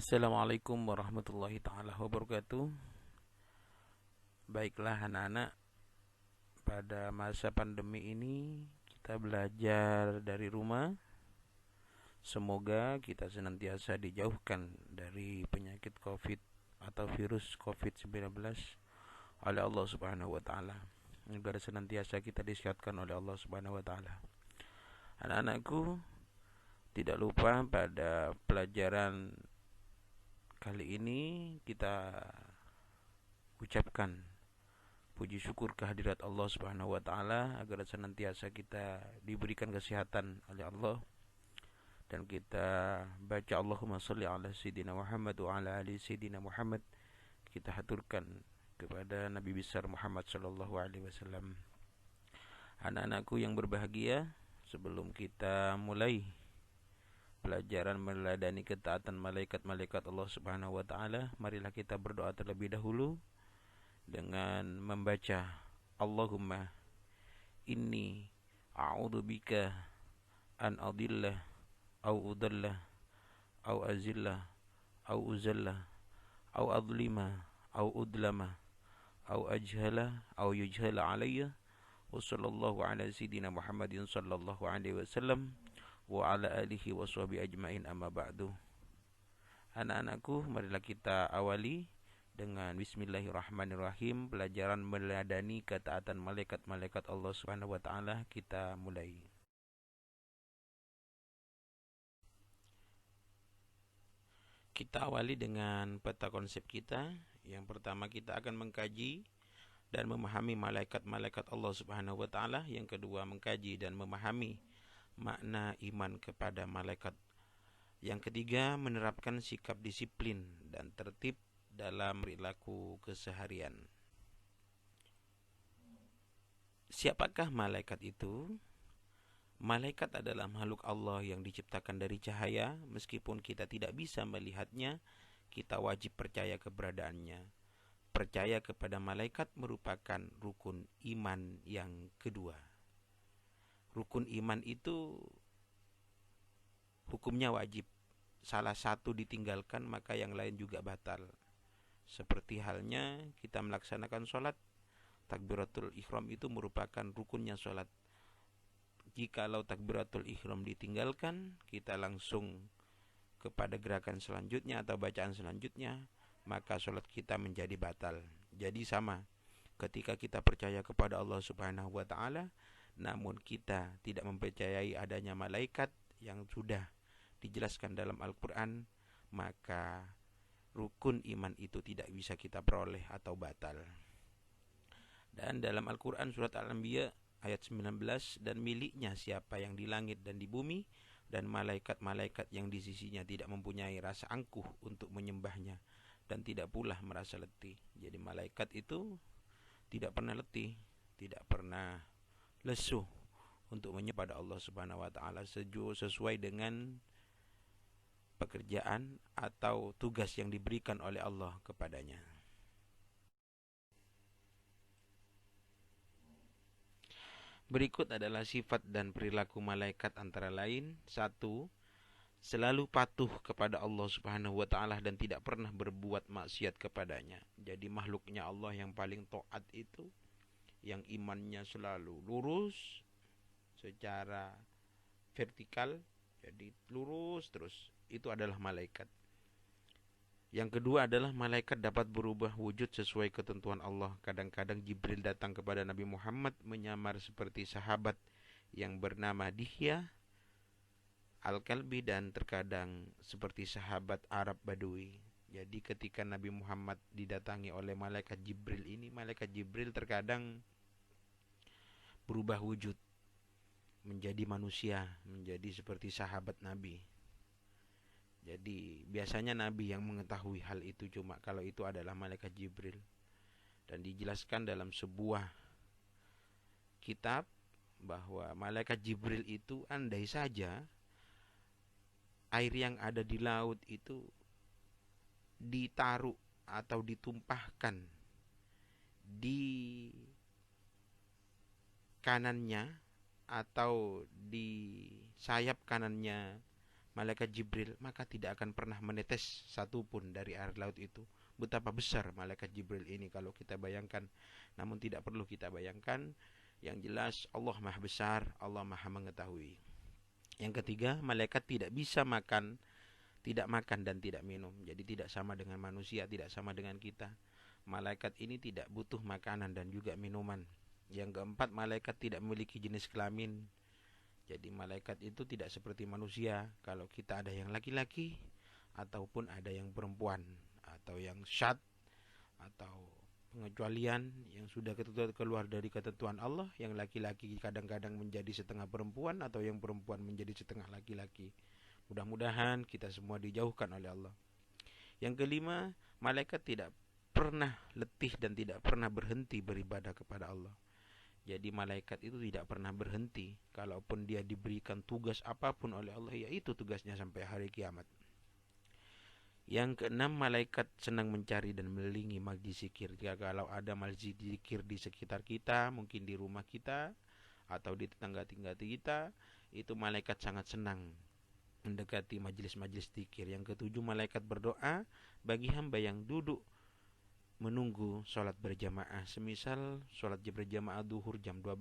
Assalamualaikum warahmatullahi taala wabarakatuh. Baiklah anak-anak, pada masa pandemi ini kita belajar dari rumah. Semoga kita senantiasa dijauhkan dari penyakit Covid atau virus Covid-19 oleh Allah Subhanahu wa taala. Agar senantiasa kita disehatkan oleh Allah Subhanahu wa taala. Anak-anakku, tidak lupa pada pelajaran kali ini kita ucapkan puji syukur kehadirat Allah Subhanahu wa taala agar senantiasa kita diberikan kesehatan oleh Allah, dan kita baca Allahumma shalli ala sayyidina Muhammad wa ala ali sayyidina Muhammad. Kita haturkan kepada Nabi besar Muhammad sallallahu alaihi wasallam. Anak-anakku yang berbahagia, sebelum kita mulai pelajaran meneladani ketaatan malaikat-malaikat Allah Subhanahu wa taala, marilah kita berdoa terlebih dahulu dengan membaca Allahumma inni a'udzubika an adillah au udallah au azillah au uzallah au adlima au udlama au ajhala au yujhala alayya wa sallallahu ala sayyidina Muhammadin sallallahu alaihi wasallam wa ala alihi wa sahbihi ajmain, amma ba'du. Anak-anakku, marilah kita awali dengan bismillahirrahmanirrahim pelajaran meladani ketaatan malaikat-malaikat Allah Subhanahu wa taala. Kita mulai. Kita awali dengan peta konsep kita. Yang pertama, kita akan mengkaji dan memahami malaikat-malaikat Allah Subhanahu wa taala. Yang kedua, mengkaji dan memahami makna iman kepada malaikat. Yang ketiga, menerapkan sikap disiplin dan tertib dalam perilaku keseharian. Siapakah malaikat itu? Malaikat adalah makhluk Allah yang diciptakan dari cahaya. Meskipun kita tidak bisa melihatnya, kita wajib percaya keberadaannya. Percaya kepada malaikat merupakan rukun iman yang kedua. Rukun iman itu hukumnya wajib. Salah satu ditinggalkan maka yang lain juga batal. Seperti halnya kita melaksanakan sholat, takbiratul ihram itu merupakan rukunnya sholat. Jikalau takbiratul ihram ditinggalkan, kita langsung kepada gerakan selanjutnya atau bacaan selanjutnya, maka sholat kita menjadi batal. Jadi sama, ketika kita percaya kepada Allah Subhanahu wa taala, namun kita tidak mempercayai adanya malaikat yang sudah dijelaskan dalam Al-Quran, maka rukun iman itu tidak bisa kita peroleh atau batal. Dan dalam Al-Quran surat Al-Anbiya ayat 19, dan miliknya siapa yang di langit dan di bumi, dan malaikat-malaikat yang di sisinya tidak mempunyai rasa angkuh untuk menyembahnya, dan tidak pula merasa letih. Jadi malaikat itu tidak pernah letih, tidak pernah lesu untuk menyembah pada Allah Subhanahu wa taala sesuai dengan pekerjaan atau tugas yang diberikan oleh Allah kepadanya. Berikut adalah sifat dan perilaku malaikat antara lain. 1. Selalu patuh kepada Allah Subhanahu wa taala dan tidak pernah berbuat maksiat kepadanya. Jadi makhluknya Allah yang paling taat itu yang imannya selalu lurus secara vertikal, jadi lurus terus. Itu adalah malaikat. Yang kedua adalah malaikat dapat berubah wujud sesuai ketentuan Allah. Kadang-kadang Jibril datang kepada Nabi Muhammad menyamar seperti sahabat yang bernama Dihya Al-Kalbi, dan terkadang seperti sahabat Arab Badui. Jadi ketika Nabi Muhammad didatangi oleh malaikat Jibril ini, malaikat Jibril terkadang berubah wujud menjadi manusia, menjadi seperti sahabat Nabi. Jadi biasanya Nabi yang mengetahui hal itu, cuma kalau itu adalah malaikat Jibril. Dan dijelaskan dalam sebuah kitab bahwa malaikat Jibril itu andai saja air yang ada di laut itu ditaruh atau ditumpahkan di kanannya atau di sayap kanannya malaikat Jibril, maka tidak akan pernah menetes satupun dari air laut itu. Betapa besar malaikat Jibril ini kalau kita bayangkan. Namun tidak perlu kita bayangkan. Yang jelas Allah Maha Besar, Allah Maha Mengetahui. Yang ketiga, malaikat tidak bisa makan, tidak makan dan tidak minum. Jadi tidak sama dengan manusia, tidak sama dengan kita. Malaikat ini tidak butuh makanan dan juga minuman. Yang keempat, malaikat tidak memiliki jenis kelamin. Jadi malaikat itu tidak seperti manusia. Kalau kita ada yang laki-laki ataupun ada yang perempuan, atau yang syad, atau pengecualian yang sudah keluar dari ketentuan Allah. Yang laki-laki kadang-kadang menjadi setengah perempuan, atau yang perempuan menjadi setengah laki-laki. Mudah-mudahan kita semua dijauhkan oleh Allah. Yang kelima, malaikat tidak pernah letih dan tidak pernah berhenti beribadah kepada Allah. Jadi malaikat itu tidak pernah berhenti. Kalaupun dia diberikan tugas apapun oleh Allah, yaitu tugasnya sampai hari kiamat. Yang keenam, malaikat senang mencari dan melilingi majlis zikir. Kalau ada majlis zikir di sekitar kita, mungkin di rumah kita atau di tetangga-tetangga kita, itu malaikat sangat senang mendekati majelis-majelis zikir. Yang ketujuh, malaikat berdoa bagi hamba yang duduk menunggu sholat berjamaah. Semisal sholat berjamaah duhur jam 12,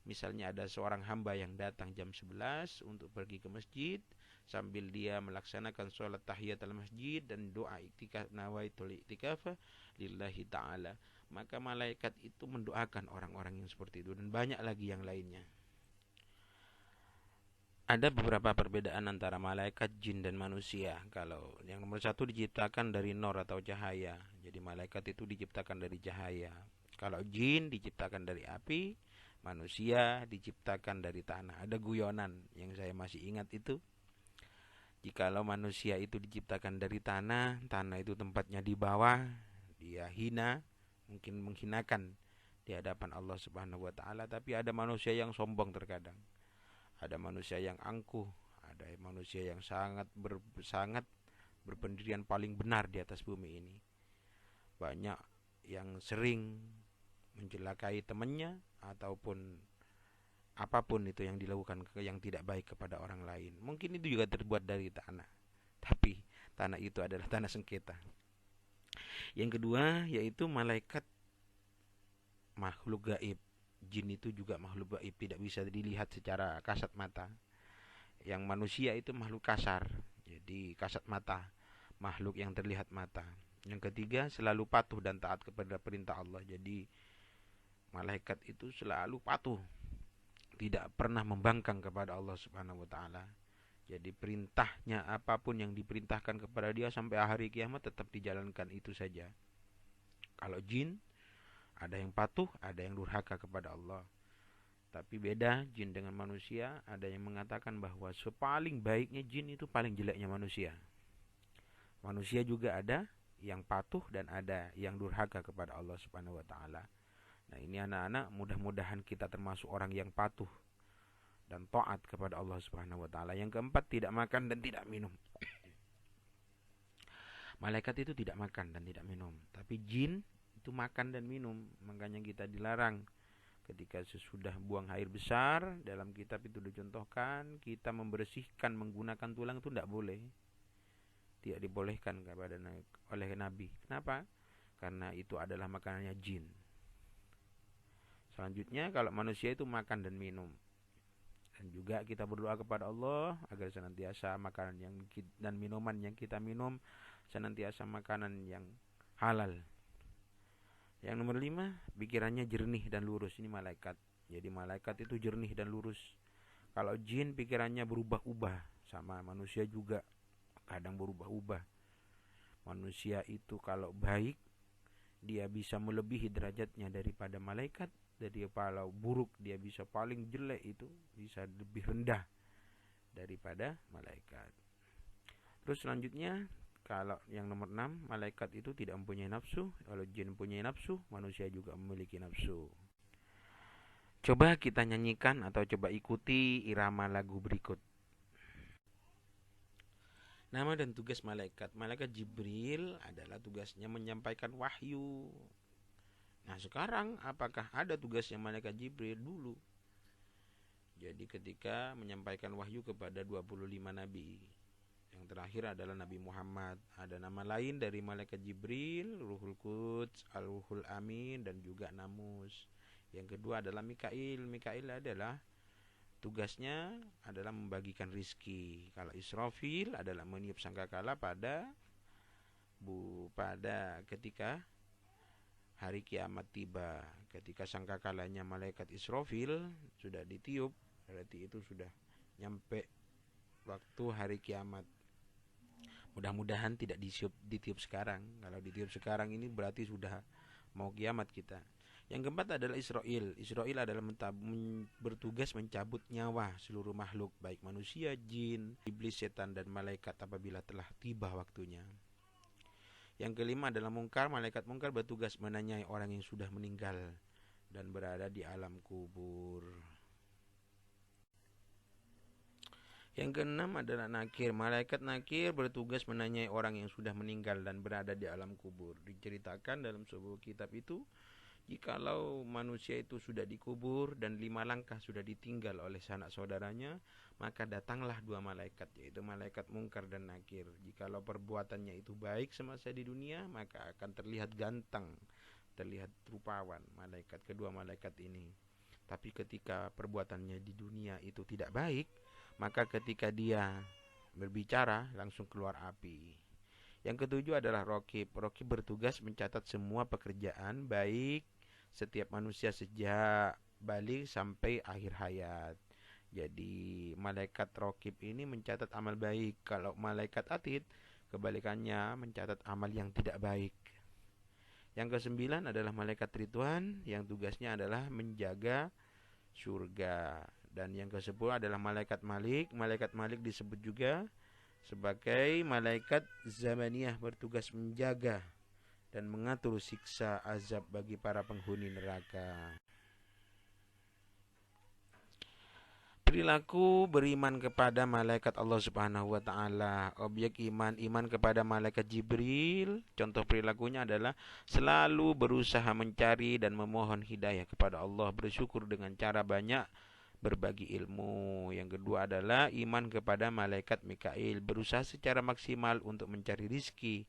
misalnya ada seorang hamba yang datang jam 11 untuk pergi ke masjid, sambil dia melaksanakan sholat tahiyatul masjid dan doa iktikaf, nawaitul iktikaf lillahi ta'ala, maka malaikat itu mendoakan orang-orang yang seperti itu, dan banyak lagi yang lainnya. Ada beberapa perbedaan antara malaikat, jin, dan manusia. Kalau yang nomor satu, diciptakan dari nur atau cahaya. Jadi malaikat itu diciptakan dari cahaya. Kalau jin diciptakan dari api, manusia diciptakan dari tanah. Ada guyonan yang saya masih ingat itu. Jikalau manusia itu diciptakan dari tanah, tanah itu tempatnya di bawah, dia hina, mungkin menghinakan di hadapan Allah Subhanahu wa taala. Tapi ada manusia yang sombong terkadang. Ada manusia yang angkuh, ada manusia yang sangat berpendirian paling benar di atas bumi ini. Banyak yang sering mencelakai temannya ataupun apapun itu yang dilakukan yang tidak baik kepada orang lain. Mungkin itu juga terbuat dari tanah, tapi tanah itu adalah tanah sengketa. Yang kedua yaitu malaikat, makhluk gaib. Jin itu juga makhluk gaib, tidak bisa dilihat secara kasat mata. Yang manusia itu makhluk kasar, jadi kasat mata, makhluk yang terlihat mata. Yang ketiga, selalu patuh dan taat kepada perintah Allah. Jadi malaikat itu selalu patuh, tidak pernah membangkang kepada Allah Subhanahu wa taala. Jadi perintahnya, apapun yang diperintahkan kepada dia sampai hari kiamat tetap dijalankan itu saja. Kalau jin, ada yang patuh, ada yang durhaka kepada Allah. Tapi beda jin dengan manusia. Ada yang mengatakan bahwa sepaling baiknya jin itu paling jeleknya manusia. Manusia juga ada yang patuh dan ada yang durhaka kepada Allah Subhanahu wa taala. Nah, ini anak-anak, mudah-mudahan kita termasuk orang yang patuh dan taat kepada Allah Subhanahu wa taala. Yang keempat, tidak makan dan tidak minum. Malaikat itu tidak makan dan tidak minum, tapi jin itu makan dan minum. Makanya kita dilarang ketika sesudah buang air besar. Dalam kitab itu dicontohkan kita membersihkan menggunakan tulang itu tidak boleh, tidak dibolehkan kepada oleh Nabi. Kenapa? Karena itu adalah makanannya jin. Selanjutnya, kalau manusia itu makan dan minum, dan juga kita berdoa kepada Allah agar senantiasa makanan yang dan minuman yang kita minum senantiasa makanan yang halal. Yang nomor 5, pikirannya jernih dan lurus. Ini malaikat. Jadi malaikat itu jernih dan lurus. Kalau jin pikirannya berubah-ubah, sama manusia juga kadang berubah-ubah. Manusia itu kalau baik, dia bisa melebihi derajatnya daripada malaikat. Jadi kalau buruk, dia bisa paling jelek, itu bisa lebih rendah daripada malaikat. Terus selanjutnya, kalau yang nomor 6, malaikat itu tidak mempunyai nafsu. Kalau jin mempunyai nafsu, manusia juga memiliki nafsu. Coba kita nyanyikan atau coba ikuti irama lagu berikut. Nama dan tugas malaikat. Malaikat Jibril adalah tugasnya menyampaikan wahyu. Nah, sekarang apakah ada tugasnya malaikat Jibril? Dulu Jadi ketika menyampaikan wahyu kepada 25 nabi. Yang terakhir adalah Nabi Muhammad. Ada nama lain dari malaikat Jibril, Ruhul Quds, Al-Ruhul Amin, dan juga Namus. Yang kedua adalah Mikail. Mikail adalah tugasnya adalah membagikan rizki. Kalau Israfil adalah meniup sangkakala pada ketika hari kiamat tiba. Ketika sangkakalanya malaikat Israfil sudah ditiup, berarti itu sudah nyampe waktu hari kiamat. Mudah-mudahan tidak ditiup sekarang. Kalau ditiup sekarang ini berarti sudah mau kiamat kita. Yang keempat adalah Israel. Israel adalah bertugas mencabut nyawa seluruh makhluk, baik manusia, jin, iblis, setan, dan malaikat apabila telah tiba waktunya. Yang kelima adalah Mungkar. Malaikat Mungkar bertugas menanyai orang yang sudah meninggal dan berada di alam kubur. Yang keenam adalah Nakir. Malaikat Nakir bertugas menanyai orang yang sudah meninggal dan berada di alam kubur. Diceritakan dalam sebuah kitab itu, jikalau manusia itu sudah dikubur dan 5 langkah sudah ditinggal oleh sanak saudaranya, maka datanglah 2 malaikat, yaitu malaikat Mungkar dan Nakir. Jikalau perbuatannya itu baik semasa di dunia, maka akan terlihat ganteng, terlihat rupawan kedua malaikat ini. Tapi ketika perbuatannya di dunia itu tidak baik, maka ketika dia berbicara langsung keluar api. Yang ketujuh adalah Raqib. Raqib bertugas mencatat semua pekerjaan baik setiap manusia sejak balik sampai akhir hayat. Jadi malaikat Raqib ini mencatat amal baik. Kalau malaikat Atid kebalikannya, mencatat amal yang tidak baik. Yang kesembilan adalah malaikat Ridwan, yang tugasnya adalah menjaga surga. Dan yang ke-10 adalah malaikat Malik. Malaikat Malik disebut juga sebagai malaikat zamaniyah, bertugas menjaga dan mengatur siksa azab bagi para penghuni neraka. Perilaku beriman kepada malaikat Allah Subhanahu wa taala. Objek iman kepada malaikat Jibril. Contoh perilakunya adalah selalu berusaha mencari dan memohon hidayah kepada Allah, bersyukur dengan cara banyak berbagi ilmu. Yang kedua adalah iman kepada malaikat Mikail, berusaha secara maksimal untuk mencari rizki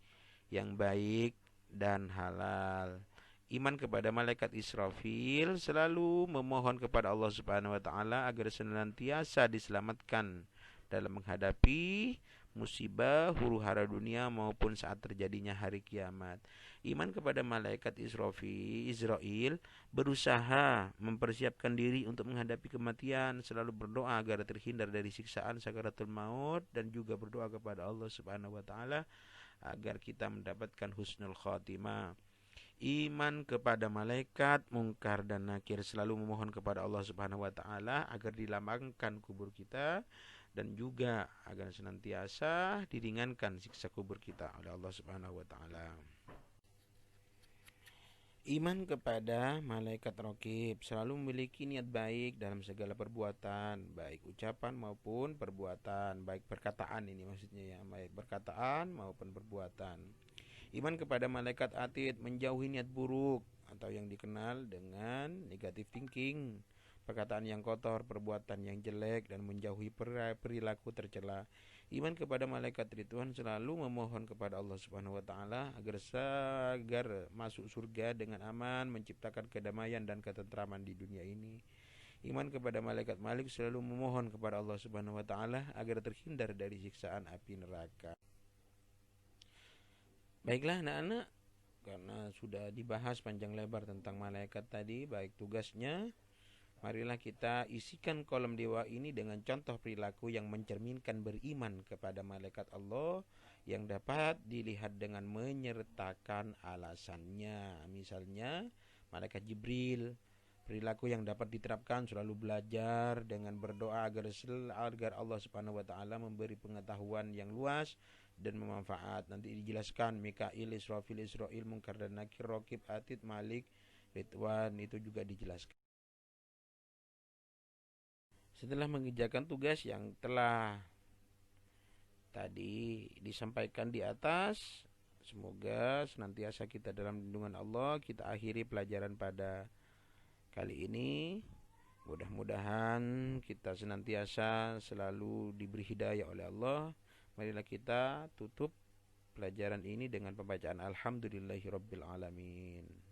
yang baik dan halal. Iman kepada malaikat Israfil, selalu memohon kepada Allah Subhanahu wa taala agar senantiasa diselamatkan dalam menghadapi musibah huru-hara dunia maupun saat terjadinya hari kiamat. Iman kepada malaikat Israel, berusaha mempersiapkan diri untuk menghadapi kematian, selalu berdoa agar terhindar dari siksaan sakaratul maut, dan juga berdoa kepada Allah Subhanahu wa taala agar kita mendapatkan husnul khatimah. Iman kepada malaikat Mungkar dan Nakir, selalu memohon kepada Allah Subhanahu wa taala agar dilapangkan kubur kita dan juga agar senantiasa diringankan siksa kubur kita oleh Allah Subhanahu wa taala. Iman kepada malaikat Raqib, selalu memiliki niat baik dalam segala perbuatan, baik ucapan maupun perbuatan, baik perkataan ini maksudnya ya, baik perkataan maupun perbuatan. Iman kepada malaikat Atid, menjauhi niat buruk atau yang dikenal dengan negative thinking, perkataan yang kotor, perbuatan yang jelek, dan menjauhi perilaku tercela. Iman kepada malaikat Ridwan, selalu memohon kepada Allah Subhanahu wa taala agar masuk surga dengan aman, menciptakan kedamaian dan ketentraman di dunia ini. Iman kepada malaikat Malik, selalu memohon kepada Allah Subhanahu wa taala agar terhindar dari siksaan api neraka. Baiklah anak-anak, karena sudah dibahas panjang lebar tentang malaikat tadi, baik tugasnya, marilah kita isikan kolom dewa ini dengan contoh perilaku yang mencerminkan beriman kepada malaikat Allah yang dapat dilihat dengan menyertakan alasannya. Misalnya malaikat Jibril, perilaku yang dapat diterapkan selalu belajar dengan berdoa agar Allah Subhanahu wa taala memberi pengetahuan yang luas dan bermanfaat. Nanti dijelaskan Mikail, Israfil, Mungkar dan Nakir, Raqib, Atid, Malik, Ridwan, itu juga dijelaskan. Setelah mengerjakan tugas yang telah tadi disampaikan di atas, semoga senantiasa kita dalam lindungan Allah. Kita akhiri pelajaran pada kali ini. Mudah-mudahan kita senantiasa selalu diberi hidayah oleh Allah. Marilah kita tutup pelajaran ini dengan pembacaan Alhamdulillahirabbil alamin.